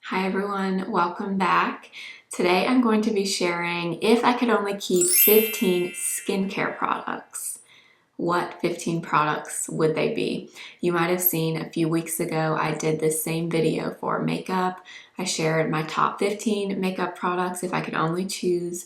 Hi everyone, welcome back. Today I'm going to be sharing if I could only keep 15 skincare products. What 15 products would they be? You might have seen a few weeks ago I did this same video for makeup. I shared my top 15 makeup products if I could only choose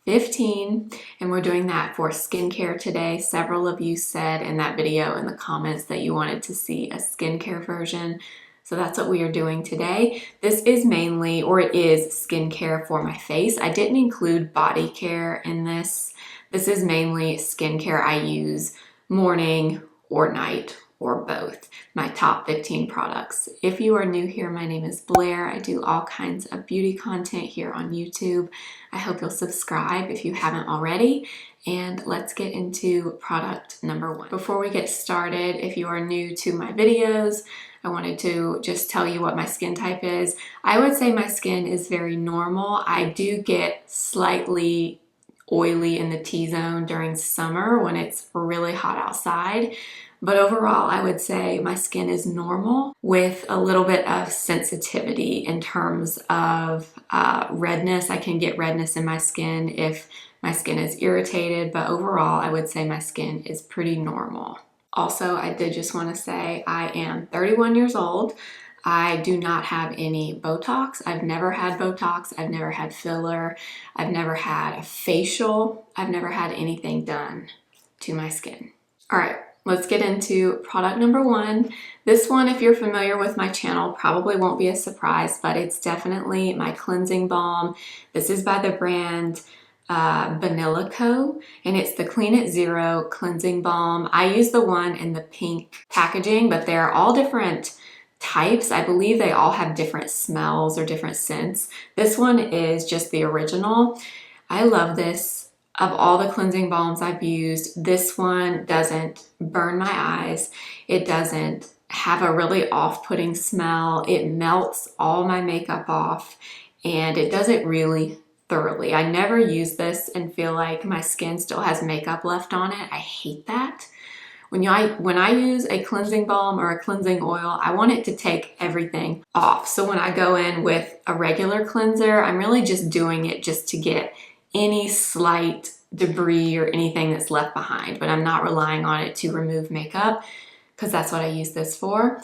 15, and we're doing that for skincare today. Several of you said in that video in the comments that you wanted to see a skincare version. So that's what we are doing today. This is mainly, or it is, skincare for my face. I didn't include body care in this. This is mainly skincare I use morning or night or both. My top 15 products. If you are new here, my name is Blair. I do all kinds of beauty content here on YouTube. I hope you'll subscribe if you haven't already. And let's get into product number one. Before we get started, if you are new to my videos, I wanted to just tell you what my skin type is. I would say my skin is very normal. I do get slightly oily in the T-zone during summer when it's really hot outside. But overall, I would say my skin is normal with a little bit of sensitivity in terms of redness. I can get redness in my skin if my skin is irritated, but overall, I would say my skin is pretty normal. Also, I did just want to say I am 31 years old. I do not have any Botox. I've never had Botox. I've never had filler. I've never had a facial. I've never had anything done to my skin. All right, let's get into product number one. This one, if you're familiar with my channel, probably won't be a surprise, but it's definitely my cleansing balm. This is by the brand Banila, and it's the Clean It Zero cleansing balm. I use the one in the pink packaging, but they're all different types. I believe they all have different smells or different scents. This one is just the original. I love this. Of all the cleansing balms I've used, this one doesn't burn my eyes. It doesn't have a really off-putting smell. It melts all my makeup off, and it does it really thoroughly. I never use this and feel like my skin still has makeup left on it. I hate that. When I use a cleansing balm or a cleansing oil, I want it to take everything off. So when I go in with a regular cleanser, I'm really just doing it just to get any slight debris or anything that's left behind, but I'm not relying on it to remove makeup because that's what I use this for.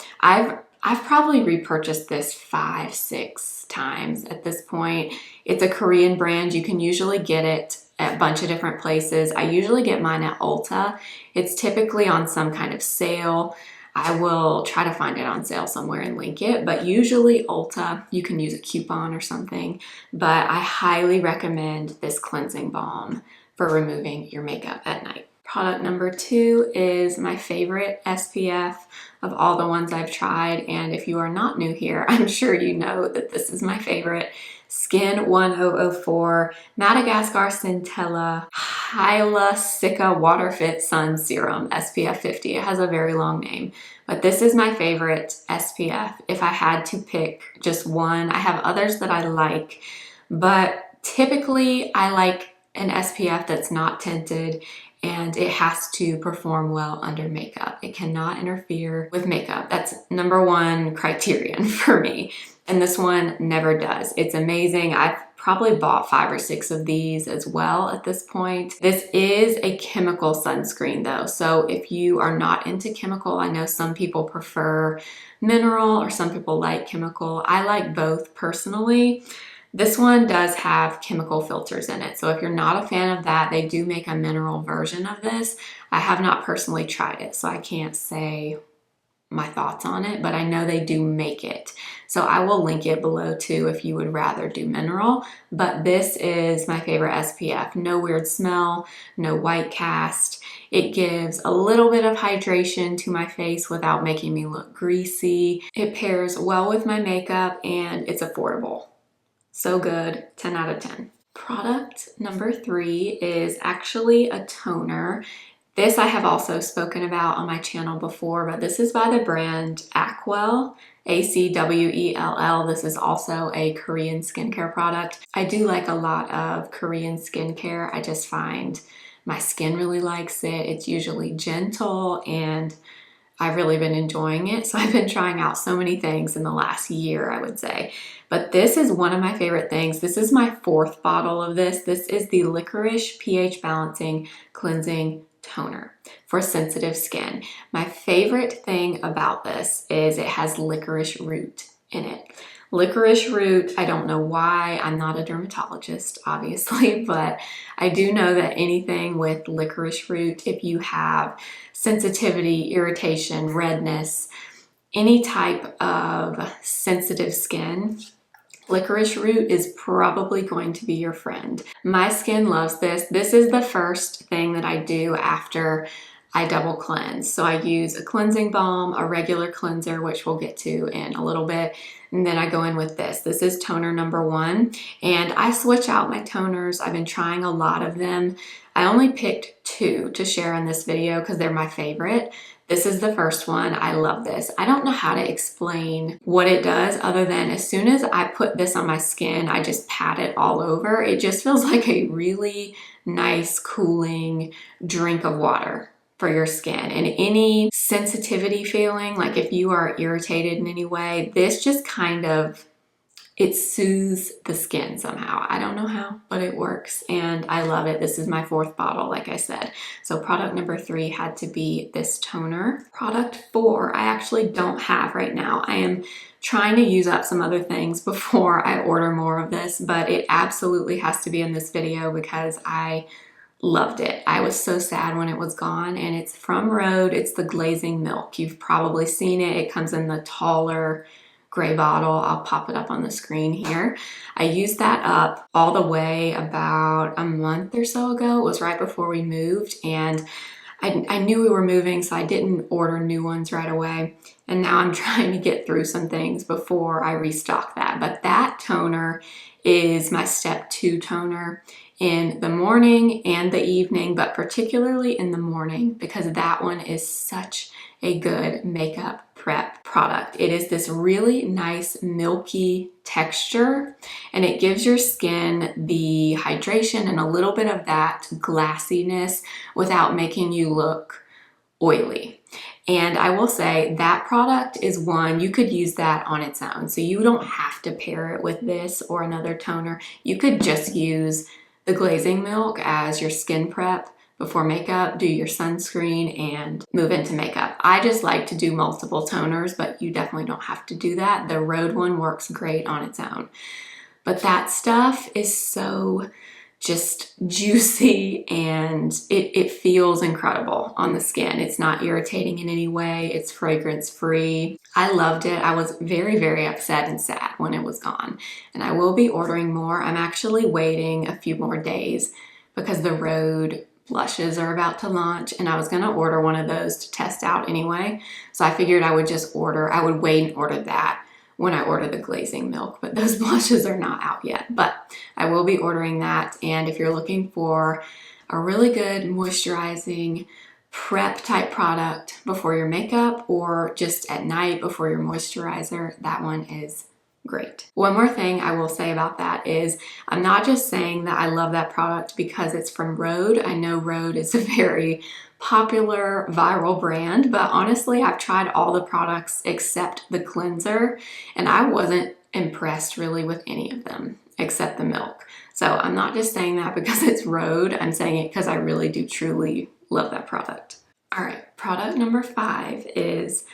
I've probably repurchased this 5-6 times at this point. It's a Korean brand. You can usually get it at a bunch of different places. I usually get mine at Ulta. It's typically on some kind of sale. I will try to find it on sale somewhere and link it, but usually Ulta, you can use a coupon or something. But I highly recommend this cleansing balm for removing your makeup at night. Product number two is my favorite SPF of all the ones I've tried, and if you are not new here, I'm sure you know that this is my favorite. Skin 1004 Madagascar Centella Hyla Cica Water Fit Sun Serum SPF 50. It has a very long name, but this is my favorite SPF. If I had to pick just one, I have others that I like, but typically I like an SPF that's not tinted, and it has to perform well under makeup. It cannot interfere with makeup. That's number one criterion for me. And this one never does. It's amazing. I've probably bought 5 or 6 of these as well at this point. This is a chemical sunscreen though. So if you are not into chemical, I know some people prefer mineral or some people like chemical. I like both personally. This one does have chemical filters in it. So if you're not a fan of that, they do make a mineral version of this. I have not personally tried it, so I can't say my thoughts on it, but I know they do make it. So I will link it below too if you would rather do mineral. But this is my favorite SPF. No weird smell, no white cast. It gives a little bit of hydration to my face without making me look greasy. It pairs well with my makeup and it's affordable. So good, 10 out of 10. Product number 3 is actually a toner. This I have also spoken about on my channel before, but this is by the brand Acwell, A-C-W-E-L-L. This is also a Korean skincare product. I do like a lot of Korean skincare. I just find my skin really likes it. It's usually gentle and I've really been enjoying it. So I've been trying out so many things in the last year, I would say. But this is one of my favorite things. This is my 4th bottle of this. This is the Licorice pH Balancing Cleansing Toner for sensitive skin. My favorite thing about this is it has licorice root in it. Licorice root, I don't know why. I'm not a dermatologist, obviously, but I do know that anything with licorice root, if you have sensitivity, irritation, redness, any type of sensitive skin, licorice root is probably going to be your friend. My skin loves this. This is the first thing that I do after I double cleanse. So I use a cleansing balm, a regular cleanser, which we'll get to in a little bit, and then I go in with this. This is toner number 1, and I switch out my toners. I've been trying a lot of them. I only picked 2 to share in this video because they're my favorite. This is the first one. I love this. I don't know how to explain what it does other than as soon as I put this on my skin, I just pat it all over. It just feels like a really nice, cooling drink of water for your skin. And any sensitivity feeling, like if you are irritated in any way, this just kind of, it soothes the skin somehow. I don't know how, but it works and I love it. This is my 4th bottle, like I said. So product number 3 had to be this toner. Product 4, I actually don't have right now. I am trying to use up some other things before I order more of this, but it absolutely has to be in this video because I loved it. I was so sad when it was gone, and it's from Rhode. It's the Glazing Milk. You've probably seen it. It comes in the taller gray bottle. I'll pop it up on the screen here. I used that up all the way about a month or so ago. It was right before we moved, and I knew we were moving, so I didn't order new ones right away. And now I'm trying to get through some things before I restock that. But that toner is my step 2 toner in the morning and the evening, but particularly in the morning because that one is such a good makeup prep product. It is this really nice milky texture, and it gives your skin the hydration and a little bit of that glassiness without making you look oily. And I will say that product is one, you could use that on its own. So you don't have to pair it with this or another toner. You could just use the Glazing Milk as your skin prep before makeup, do your sunscreen, and move into makeup. I just like to do multiple toners, but you definitely don't have to do that. The Rhode one works great on its own. But that stuff is so just juicy and it feels incredible on the skin. It's not irritating in any way. It's fragrance free. I loved it. I was very, very upset and sad when it was gone. And I will be ordering more. I'm actually waiting a few more days because the Rhode blushes are about to launch, and I was going to order one of those to test out anyway. So I figured I would wait and order that when I order the Glazing Milk, but those blushes are not out yet. But I will be ordering that, and if you're looking for a really good moisturizing prep type product before your makeup or just at night before your moisturizer, that one is great. One more thing I will say about that is I'm not just saying that I love that product because it's from Rhode. I know Rhode is a very popular viral brand, but honestly, I've tried all the products except the cleanser, and I wasn't impressed really with any of them except the milk. So I'm not just saying that because it's Rhode. I'm saying it because I really do truly love that product. All right, product number 5 is,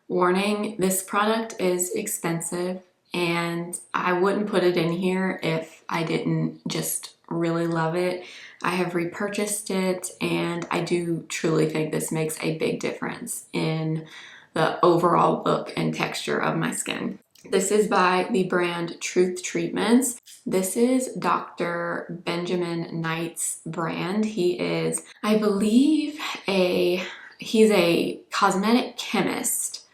warning, this product is expensive and I wouldn't put it in here if I didn't just really love it. I have repurchased it and I do truly think this makes a big difference in the overall look and texture of my skin. This is by the brand Truth Treatments. This is Dr. Benjamin Knight's brand. He is, I believe, he's a cosmetic chemist,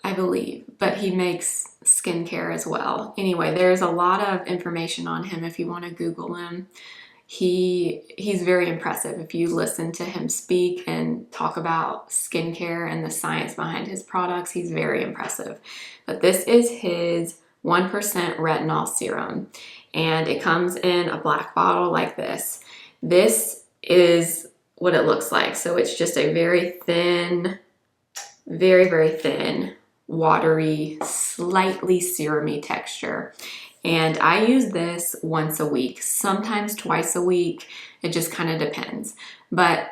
I believe, but he makes skincare as well. Anyway, there's a lot of information on him if you want to Google him. He's very impressive. If you listen to him speak and talk about skincare and the science behind his products, he's very impressive. But this is his 1% retinol serum, and it comes in a black bottle like this. This is what it looks like. So it's just a very thin very, very thin, watery, slightly serumy texture. And I use this once a week, sometimes twice a week. It just kind of depends. But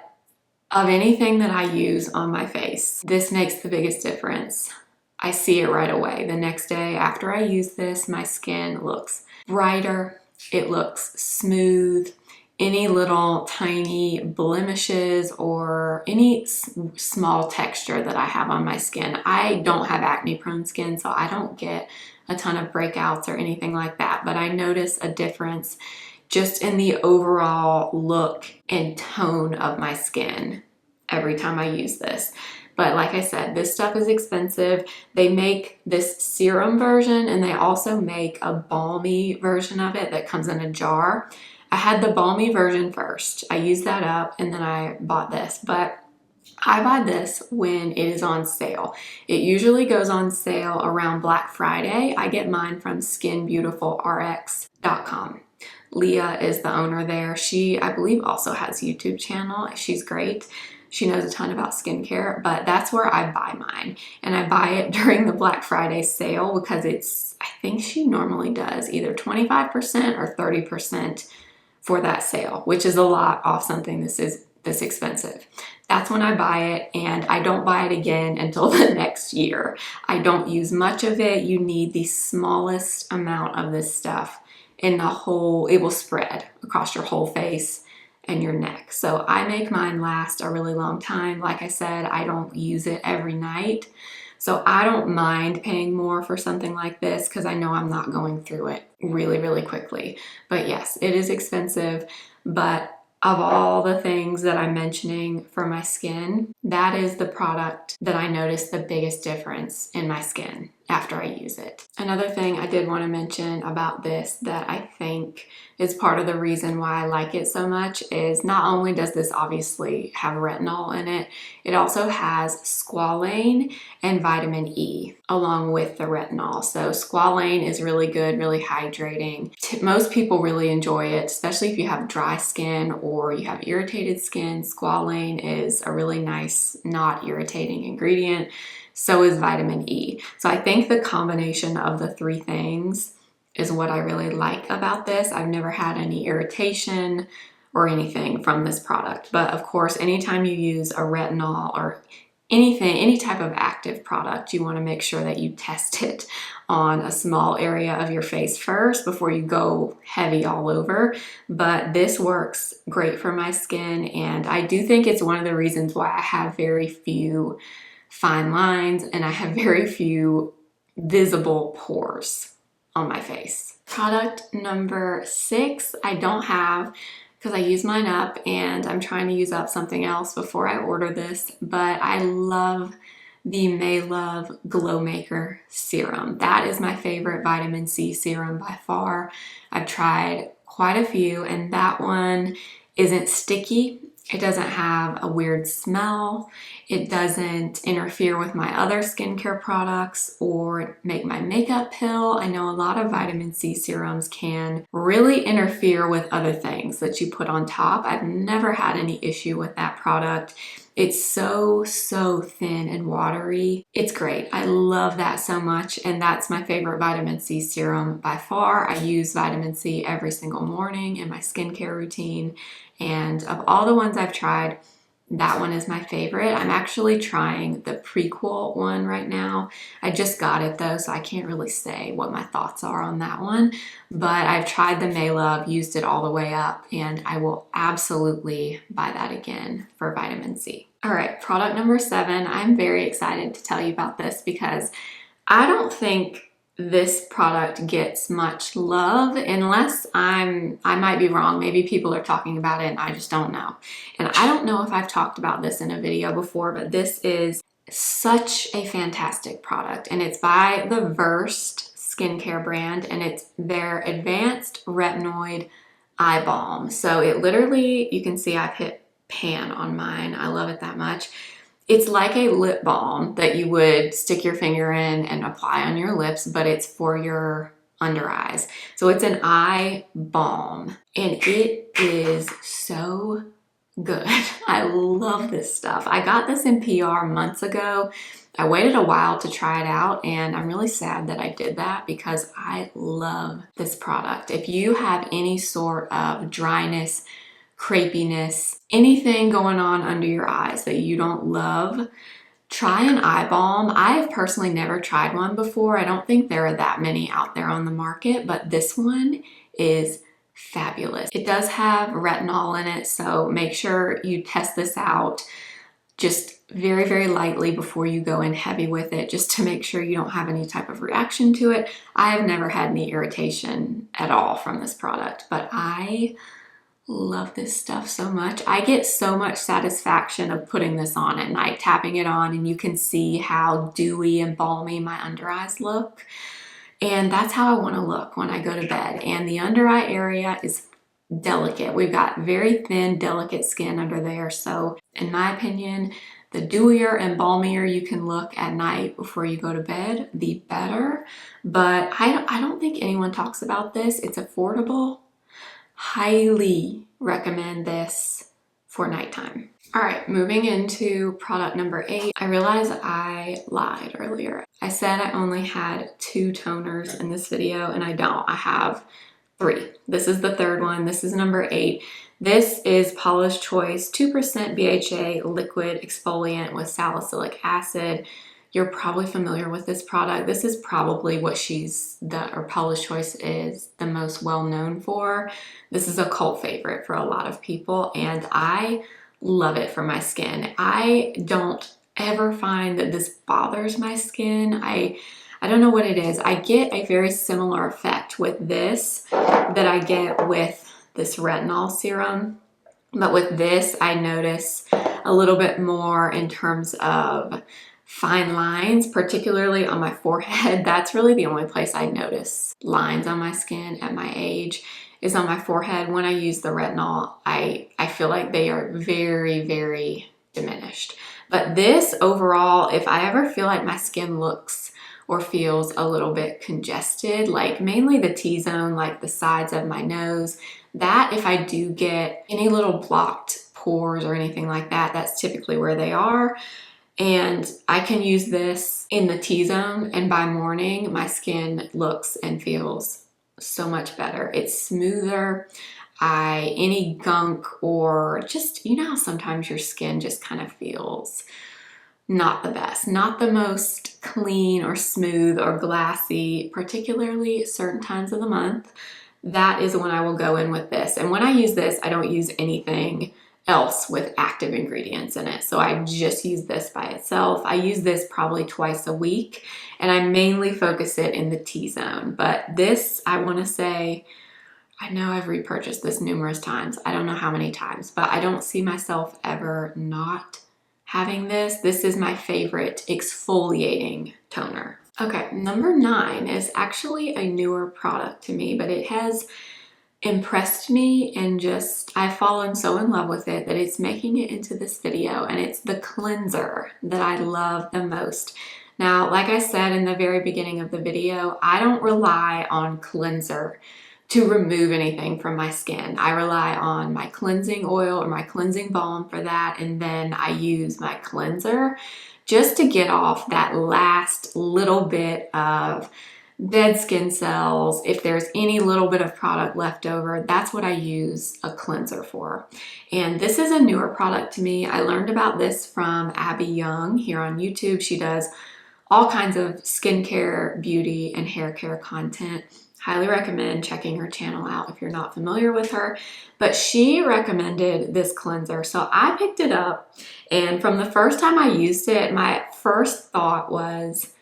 of anything that I use on my face, this makes the biggest difference. I see it right away. The next day after I use this, my skin looks brighter. It looks smooth. Any little tiny blemishes or any small texture that I have on my skin. I don't have acne prone skin, so I don't get a ton of breakouts or anything like that, but I notice a difference just in the overall look and tone of my skin every time I use this. But like I said, this stuff is expensive. They make this serum version and they also make a balmy version of it that comes in a jar. I had the balmy version first. I used that up and then I bought this, but I buy this when it is on sale. It usually goes on sale around Black Friday. I get mine from skinbeautifulrx.com. Leah is the owner there. She, I believe, also has a YouTube channel. She's great. She knows a ton about skincare, but that's where I buy mine. And I buy it during the Black Friday sale because it's, I think she normally does either 25% or 30% for that sale, which is a lot off something this expensive. That's when I buy it, and I don't buy it again until the next year. I don't use much of it. You need the smallest amount of this stuff in the whole, it will spread across your whole face and your neck. So I make mine last a really long time. Like I said, I don't use it every night. So I don't mind paying more for something like this because I know I'm not going through it really, really quickly. But yes, it is expensive, but of all the things that I'm mentioning for my skin, that is the product that I notice the biggest difference in my skin after I use it. Another thing I did want to mention about this that I think is part of the reason why I like it so much is not only does this obviously have retinol in it, it also has squalane and vitamin E along with the retinol. So squalane is really good, really hydrating. Most people really enjoy it, especially if you have dry skin or you have irritated skin. Squalane is a really nice, not irritating ingredient. So is vitamin E. So I think the combination of the three things is what I really like about this. I've never had any irritation or anything from this product. But of course, anytime you use a retinol or anything, any type of active product, you want to make sure that you test it on a small area of your face first before you go heavy all over. But this works great for my skin, and I do think it's one of the reasons why I have very few fine lines and I have very few visible pores on my face. Product number 6, I don't have because I use mine up and I'm trying to use up something else before I order this, but I love the Maelove Glowmaker serum. That is my favorite vitamin C serum by far. I've tried quite a few and that one isn't sticky. It doesn't have a weird smell. It doesn't interfere with my other skincare products or make my makeup pill. I know a lot of vitamin C serums can really interfere with other things that you put on top. I've never had any issue with that product. It's so thin and watery. It's great. I love that so much, and that's my favorite vitamin C serum by far. I use vitamin C every single morning in my skincare routine, and of all the ones I've tried, that one is my favorite. I'm actually trying the prequel one right now. I just got it though, so I can't really say what my thoughts are on that one. But I've tried the Maelove, used it all the way up, and I will absolutely buy that again for vitamin C. All right, product number 7. I'm very excited to tell you about this because I don't think this product gets much love unless I might be wrong. Maybe people are talking about it and I just don't know. And I don't know if I've talked about this in a video before, but this is such a fantastic product and it's by the Versed skincare brand and it's their Advanced Retinoid Eye Balm. So it literally, you can see I've hit pan on mine. I love it that much. It's like a lip balm that you would stick your finger in and apply on your lips, but it's for your under eyes. So it's an eye balm and it is so good. I love this stuff. I got this in PR months ago. I waited a while to try it out, and I'm really sad that I did that because I love this product. If you have any sort of dryness, crepiness, anything going on under your eyes that you don't love, try an eye balm. I have personally never tried one before. I don't think there are that many out there on the market, but this one is fabulous. It does have retinol in it, so make sure you test this out just very, very lightly before you go in heavy with it, just to make sure you don't have any type of reaction to it. I have never had any irritation at all from this product, but I love this stuff so much. I get so much satisfaction of putting this on at night, tapping it on, and you can see how dewy and balmy my under eyes look. And that's how I want to look when I go to bed. And the under eye area is delicate. We've got very thin, delicate skin under there. So in my opinion, the dewier and balmier you can look at night before you go to bed, the better. But I don't think anyone talks about this. It's affordable. Highly recommend this for nighttime. All right, moving into product number 8. I realized I lied earlier. I said I only had 2 toners in this video, and I don't. I have 3. This is the third one. This is number 8. This is Paula's Choice 2% BHA liquid exfoliant with salicylic acid. You're probably familiar with this product. This is probably what Paula's Choice is the most well known for. This is a cult favorite for a lot of people, and I love it for my skin. I don't ever find that this bothers my skin. I don't know what it is. I get a very similar effect with this that I get with this retinol serum. But with this, I notice a little bit more in terms of fine lines, particularly on my forehead. That's really the only place I notice lines on my skin at my age, is on my forehead. When I use the retinol, I feel like they are very, very diminished. But this overall, if I ever feel like my skin looks or feels a little bit congested, like mainly the T-zone, like the sides of my nose, that if I do get any little blocked pores or anything like that, that's typically where they are. And I can use this in the T-zone, and by morning, my skin looks and feels so much better. It's smoother. Any gunk or just, you know how sometimes your skin just kind of feels not the best, not the most clean or smooth or glassy, particularly certain times of the month. That is when I will go in with this. And when I use this, I don't use anything else with active ingredients in it. So I just use this by itself. I use this probably twice a week, and I mainly focus it in the T-zone. But this, I want to say, I know I've repurchased this numerous times. I don't know how many times, but I don't see myself ever not having this. This is my favorite exfoliating toner. Okay, number 9 is actually a newer product to me, but it has impressed me, and just I've fallen so in love with it that it's making it into this video, and it's the cleanser that I love the most. Now, like I said in the very beginning of the video, I don't rely on cleanser to remove anything from my skin. I rely on my cleansing oil or my cleansing balm for that, and then I use my cleanser just to get off that last little bit of dead skin cells. If there's any little bit of product left over, that's what I use a cleanser for. And this is a newer product to me. I learned about this from Abby Young here on YouTube. She does all kinds of skincare, beauty, and hair care content. Highly recommend checking her channel out if you're not familiar with her. But she recommended this cleanser, so I picked it up, and from the first time I used it, my first thought was,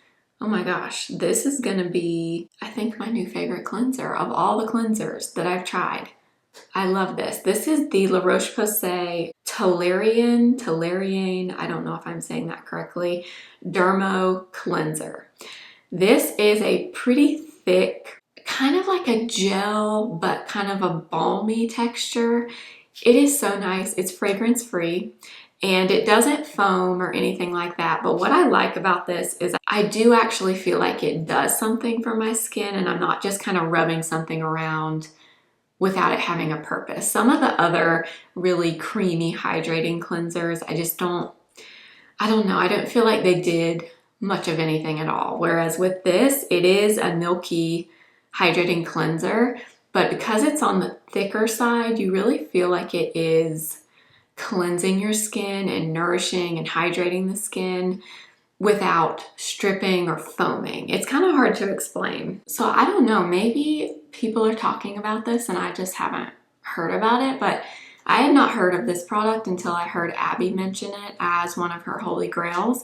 oh my gosh, this is gonna be, I think, my new favorite cleanser of all the cleansers that I've tried. I love this. This is the La Roche-Posay Toleriane, I don't know if I'm saying that correctly, Dermo cleanser. This is a pretty thick, kind of like a gel, but kind of a balmy texture. It is so nice. It's fragrance free, and it doesn't foam or anything like that. But what I like about this is I do actually feel like it does something for my skin, and I'm not just kind of rubbing something around without it having a purpose. Some of the other really creamy hydrating cleansers, I don't know, I don't feel like they did much of anything at all. Whereas with this, it is a milky hydrating cleanser, but because it's on the thicker side, you really feel like it is cleansing your skin and nourishing and hydrating the skin without stripping or foaming. It's kind of hard to explain. So I don't know, maybe people are talking about this and I just haven't heard about it, but I had not heard of this product until I heard Abby mention it as one of her holy grails.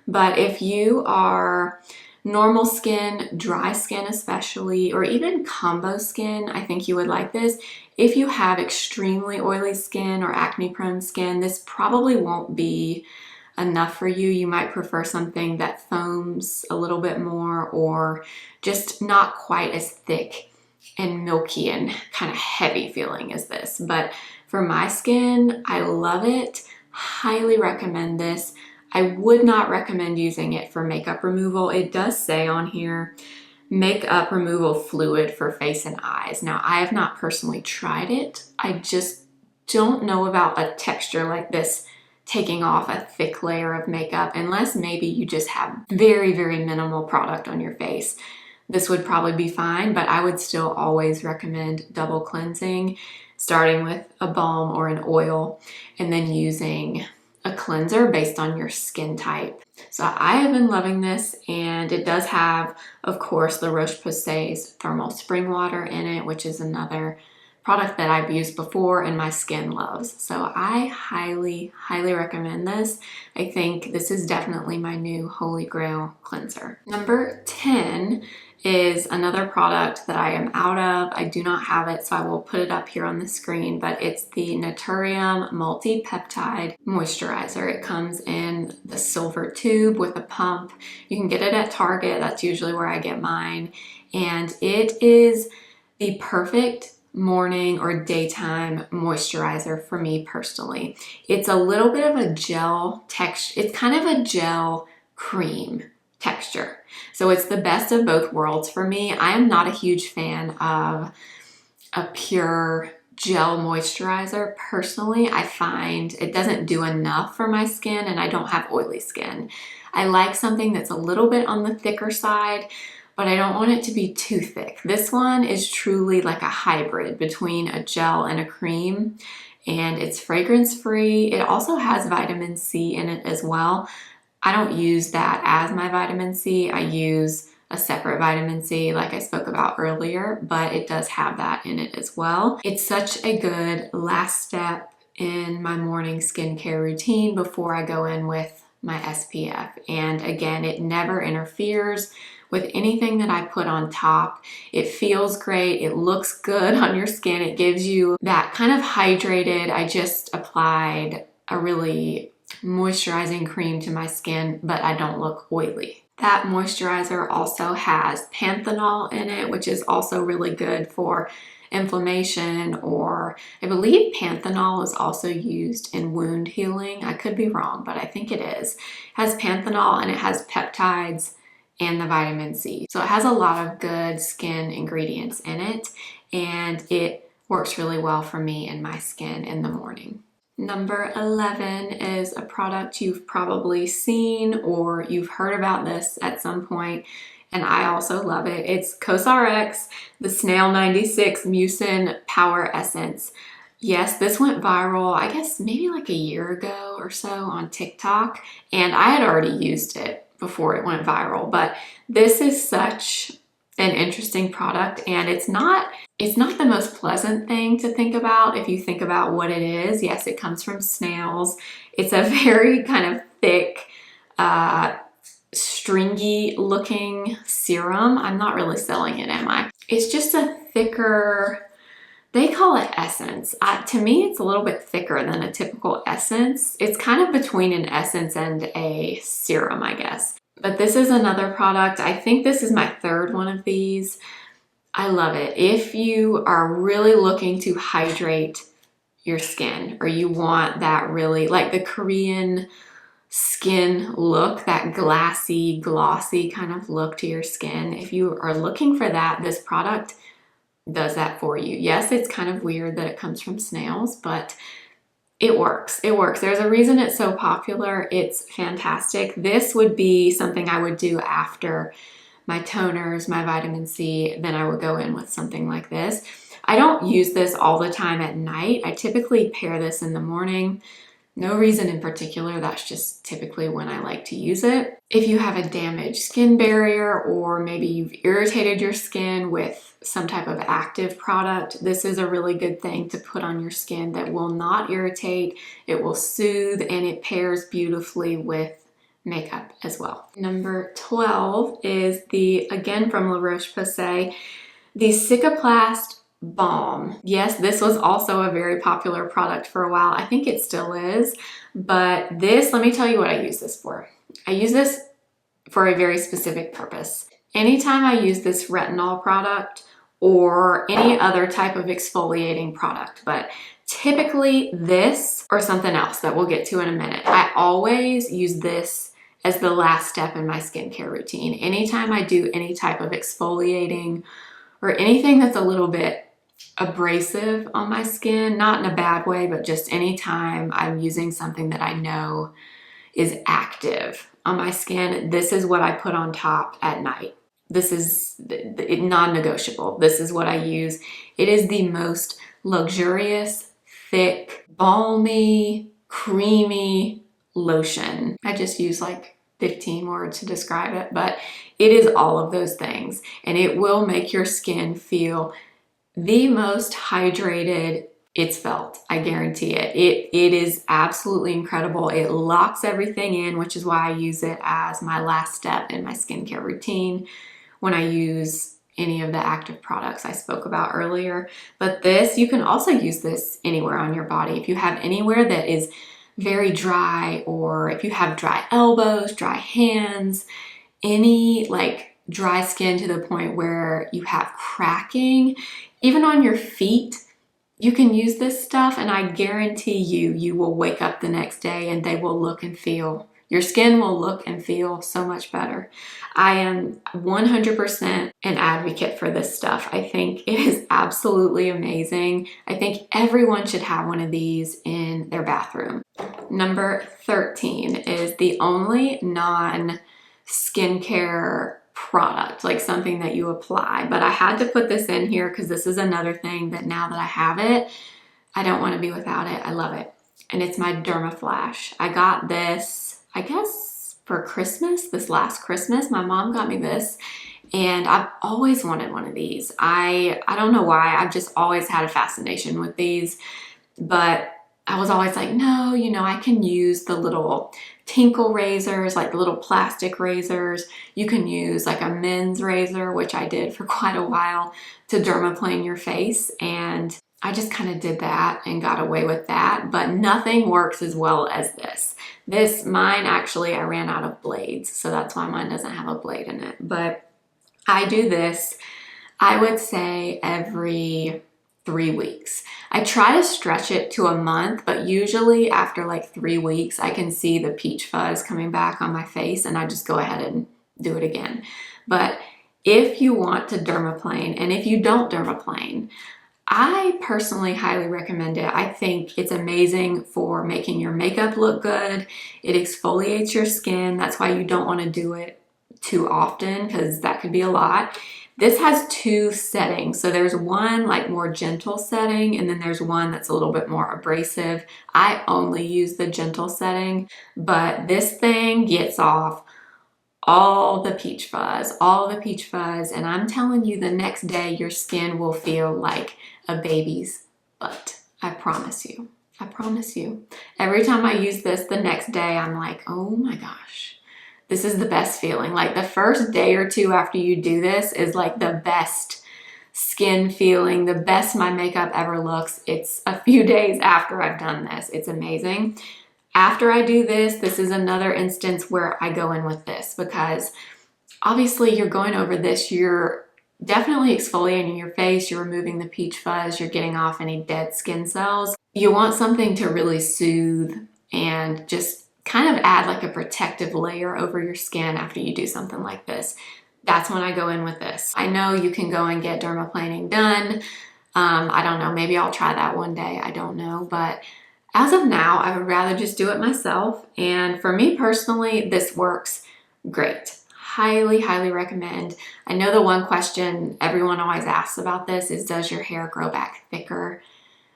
But if you are normal skin, dry skin especially, or even combo skin, I think you would like this. If you have extremely oily skin or acne prone skin, this probably won't be enough for you. You might prefer something that foams a little bit more or just not quite as thick and milky and kind of heavy feeling as this. But for my skin, I love it. Highly recommend this. I would not recommend using it for makeup removal. It does say on here, makeup removal fluid for face and eyes. Now, I have not personally tried it. I just don't know about a texture like this taking off a thick layer of makeup, unless maybe you just have very, very minimal product on your face. This would probably be fine, but I would still always recommend double cleansing, starting with a balm or an oil, and then using a cleanser based on your skin type. So I have been loving this, and it does have, of course, the Roche-Posay's thermal spring water in it, which is another product that I've used before and my skin loves. So I highly, highly recommend this. I think this is definitely my new holy grail cleanser. Number 10 is another product that I am out of. I do not have it, so I will put it up here on the screen, but it's the Naturium Multi-Peptide Moisturizer. It comes in the silver tube with a pump. You can get it at Target. That's usually where I get mine. And it is the perfect morning or daytime moisturizer for me personally. It's a little bit of a gel texture. It's kind of a gel cream texture. So it's the best of both worlds for me. I am not a huge fan of a pure gel moisturizer. Personally, I find it doesn't do enough for my skin, and I don't have oily skin. I like something that's a little bit on the thicker side, but I don't want it to be too thick. This one is truly like a hybrid between a gel and a cream, and it's fragrance free. It also has vitamin C in it as well. I don't use that as my vitamin C. I use a separate vitamin C like I spoke about earlier, but it does have that in it as well. It's such a good last step in my morning skincare routine before I go in with my SPF. And again, it never interferes with anything that I put on top. It feels great. It looks good on your skin. It gives you that kind of hydrated, I just applied a really moisturizing cream to my skin, but I don't look oily. That moisturizer also has panthenol in it, which is also really good for inflammation, or I believe panthenol is also used in wound healing. I could be wrong, but I think it is. It has panthenol and it has peptides and the vitamin C. So it has a lot of good skin ingredients in it, and it works really well for me and my skin in the morning. Number 11 is a product you've probably seen or you've heard about this at some point, and I also love it. It's COSRX, the Snail 96 Mucin Power Essence. Yes, this went viral, I guess maybe like a year ago or so on TikTok, and I had already used it before it went viral, but this is such an interesting product, and it's not the most pleasant thing to think about if you think about what it is. Yes, it comes from snails. It's a very kind of thick, stringy looking serum. I'm not really selling it, am I? It's just a thicker, they call it essence. To me, it's a little bit thicker than a typical essence. It's kind of between an essence and a serum, I guess. But this is another product. I think this is my third one of these. I love it. If you are really looking to hydrate your skin, or you want that really, like the Korean skin look, that glassy, glossy kind of look to your skin, if you are looking for that, this product does that for you. Yes, it's kind of weird that it comes from snails, but it works. It works. There's a reason it's so popular. It's fantastic. This would be something I would do after my toners, my vitamin C, then I would go in with something like this. I don't use this all the time at night. I typically pair this in the morning. No reason in particular, that's just typically when I like to use it. If you have a damaged skin barrier, or maybe you've irritated your skin with some type of active product, this is a really good thing to put on your skin that will not irritate, it will soothe, and it pairs beautifully with makeup as well. Number 12 is the, again from La Roche-Posay, the Cicaplast Balm. Yes, this was also a very popular product for a while. I think it still is, but this, let me tell you what I use this for. I use this for a very specific purpose. Anytime I use this retinol product or any other type of exfoliating product, but typically this or something else that we'll get to in a minute, I always use this as the last step in my skincare routine. Anytime I do any type of exfoliating or anything that's a little bit abrasive on my skin, not in a bad way, but just anytime I'm using something that I know is active on my skin, this is what I put on top at night. This is non-negotiable. This is what I use. It is the most luxurious, thick, balmy, creamy lotion. I just use like 15 words to describe it, but it is all of those things, and it will make your skin feel the most hydrated it's felt. I guarantee it. It is absolutely incredible. It locks everything in, which is why I use it as my last step in my skincare routine when I use any of the active products I spoke about earlier. But this, you can also use this anywhere on your body. If you have anywhere that is very dry, or if you have dry elbows, dry hands, any like dry skin to the point where you have cracking, even on your feet, you can use this stuff, and I guarantee you will wake up the next day and they will look and feel, your skin will look and feel so much better. I am 100% an advocate for this stuff. I think it is absolutely amazing. I think everyone should have one of these in their bathroom. Number 13 is the only non-skincare product, like something that you apply, but I had to put this in here because this is another thing that now that I have it, I don't want to be without it. I love it. And it's my Dermaflash. I got this, I guess for Christmas, this last Christmas. My mom got me this, and I've always wanted one of these. I don't know why, I've just always had a fascination with these, but I was always like, no, you know, I can use the little tinkle razors, like the little plastic razors. You can use like a men's razor, which I did for quite a while, to dermaplane your face. And I just kind of did that and got away with that, but nothing works as well as this. Mine actually, I ran out of blades, so that's why mine doesn't have a blade in it. But I do this, I would say every 3 weeks. I try to stretch it to a month, but usually after like 3 weeks, I can see the peach fuzz coming back on my face, and I just go ahead and do it again. But if you want to dermaplane, and if you don't dermaplane, I personally highly recommend it. I think it's amazing for making your makeup look good. It exfoliates your skin. That's why you don't want to do it too often, because that could be a lot. This has 2 settings. So there's one like more gentle setting, and then there's one that's a little bit more abrasive. I only use the gentle setting, but this thing gets off all the peach fuzz, and I'm telling you, the next day your skin will feel like a baby's butt. I promise you. I promise you. Every time I use this, the next day I'm like, oh my gosh. This is the best feeling. Like the first day or 2 after you do this is like the best skin feeling, the best my makeup ever looks. It's a few days after I've done this. It's amazing. After I do this, this is another instance where I go in with this, because obviously you're going over this, you're definitely exfoliating your face, you're removing the peach fuzz, you're getting off any dead skin cells. You want something to really soothe and just kind of add like a protective layer over your skin after you do something like this. that's when I go in with this. I know you can go and get dermaplaning done. I don't know, maybe I'll try that one day, I don't know, but as of now, I would rather just do it myself. And for me personally, this works great. Highly, highly recommend. I know the one question everyone always asks about this is, does your hair grow back thicker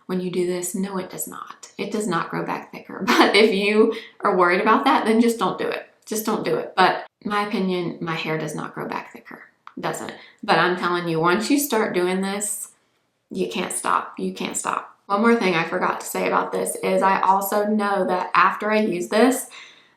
when you do this? No, it does not. It does not grow back thicker. But if you are worried about that, then just don't do it. Just don't do it. But in my opinion, my hair does not grow back thicker. It doesn't. But I'm telling you, once you start doing this, you can't stop. You can't stop. One more thing I forgot to say about this is I also know that after I use this,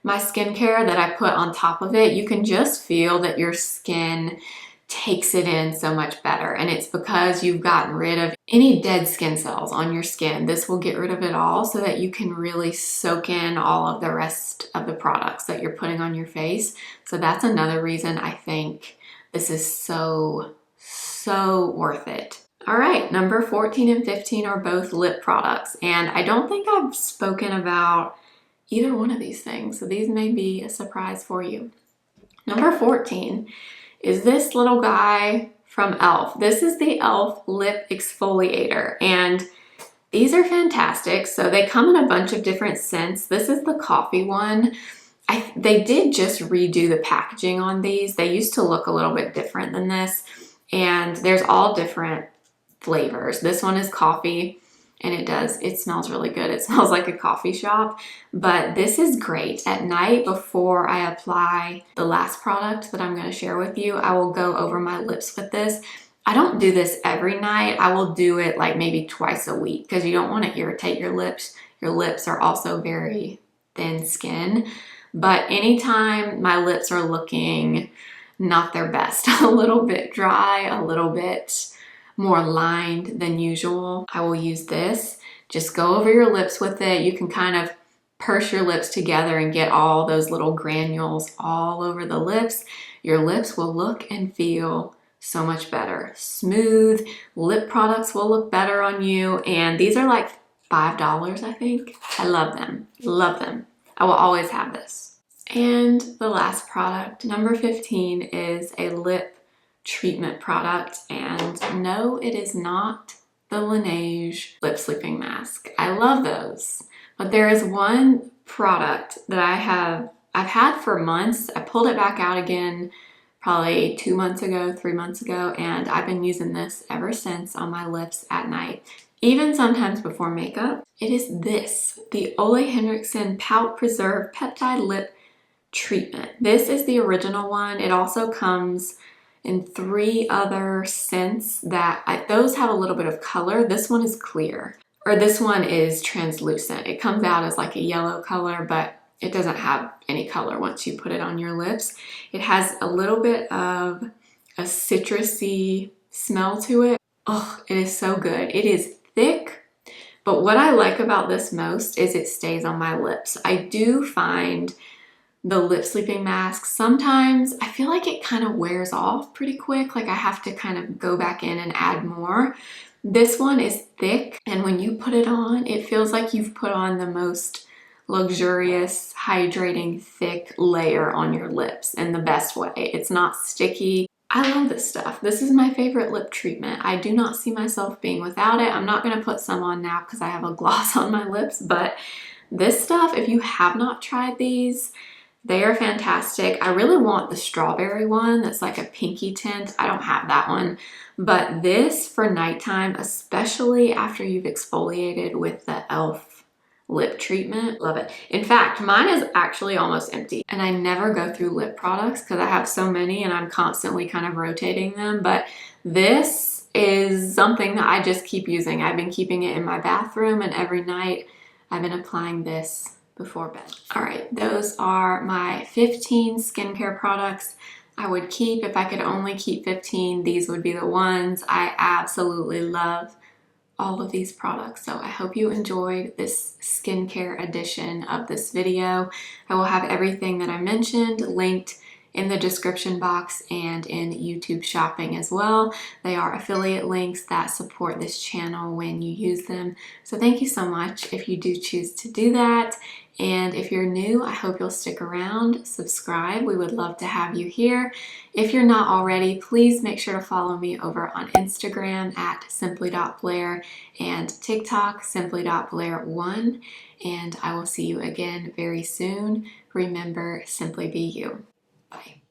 my skincare that I put on top of it, you can just feel that your skin takes it in so much better. And it's because you've gotten rid of any dead skin cells on your skin. This will get rid of it all so that you can really soak in all of the rest of the products that you're putting on your face. So that's another reason I think this is so worth it. All right, number 14 and 15 are both lip products. And I don't think I've spoken about either one of these things, so these may be a surprise for you. Number 14 is this little guy from e.l.f. This is the e.l.f. Lip Exfoliator, and these are fantastic. So they come in a bunch of different scents. This is the coffee one. They did just redo the packaging on these. They used to look a little bit different than this, and there's all different flavors. This one is coffee. And it smells really good. It smells like a coffee shop, but this is great. At night before I apply the last product that I'm gonna share with you, I will go over my lips with this. I don't do this every night. I will do it like maybe twice a week because you don't wanna irritate your lips. Your lips are also very thin skin, but anytime my lips are looking not their best, a little bit dry, a little bit more lined than usual, I will use this. Just go over your lips with it. You can kind of purse your lips together and get all those little granules all over the lips. Your lips will look and feel so much better. Smooth lip products will look better on you, and these are like $5, I think. I love them, love them. I will always have this. And the last product, number 15, is a lip treatment product, and no, it is not the Laneige lip sleeping mask. I love those, but there is one product that I've had for months. I pulled it back out again probably 2 months ago, 3 months ago, and I've been using this ever since on my lips at night, even sometimes before makeup. It is this, the Ole Henriksen Pout Preserve Peptide Lip Treatment. This is the original one. It also comes in 3 other scents that those have a little bit of color. This one is clear, or this one is translucent. It comes out as like a yellow color, but it doesn't have any color once you put it on your lips. It has a little bit of a citrusy smell to it. Oh, it is so good. It is thick, but what I like about this most is it stays on my lips. I do find the lip sleeping mask, sometimes I feel like it kind of wears off pretty quick. Like I have to kind of go back in and add more. This one is thick, and when you put it on, it feels like you've put on the most luxurious, hydrating, thick layer on your lips in the best way. It's not sticky. I love this stuff. This is my favorite lip treatment. I do not see myself being without it. I'm not gonna put some on now because I have a gloss on my lips, but this stuff, if you have not tried these, they are fantastic. I really want the strawberry one that's like a pinky tint. I don't have that one. But this for nighttime, especially after you've exfoliated with the e.l.f. lip treatment, love it. In fact, mine is actually almost empty. And I never go through lip products because I have so many and I'm constantly kind of rotating them. But this is something that I just keep using. I've been keeping it in my bathroom, and every night I've been applying this before bed. All right, those are my 15 skincare products I would keep. If I could only keep 15, these would be the ones. I absolutely love all of these products. So I hope you enjoyed this skincare edition of this video. I will have everything that I mentioned linked in the description box and in YouTube shopping as well. They are affiliate links that support this channel when you use them. So thank you so much if you do choose to do that. And if you're new, I hope you'll stick around, subscribe. We would love to have you here. If you're not already, please make sure to follow me over on Instagram at simply.blair and TikTok simply.blair1. And I will see you again very soon. Remember, simply be you. Bye.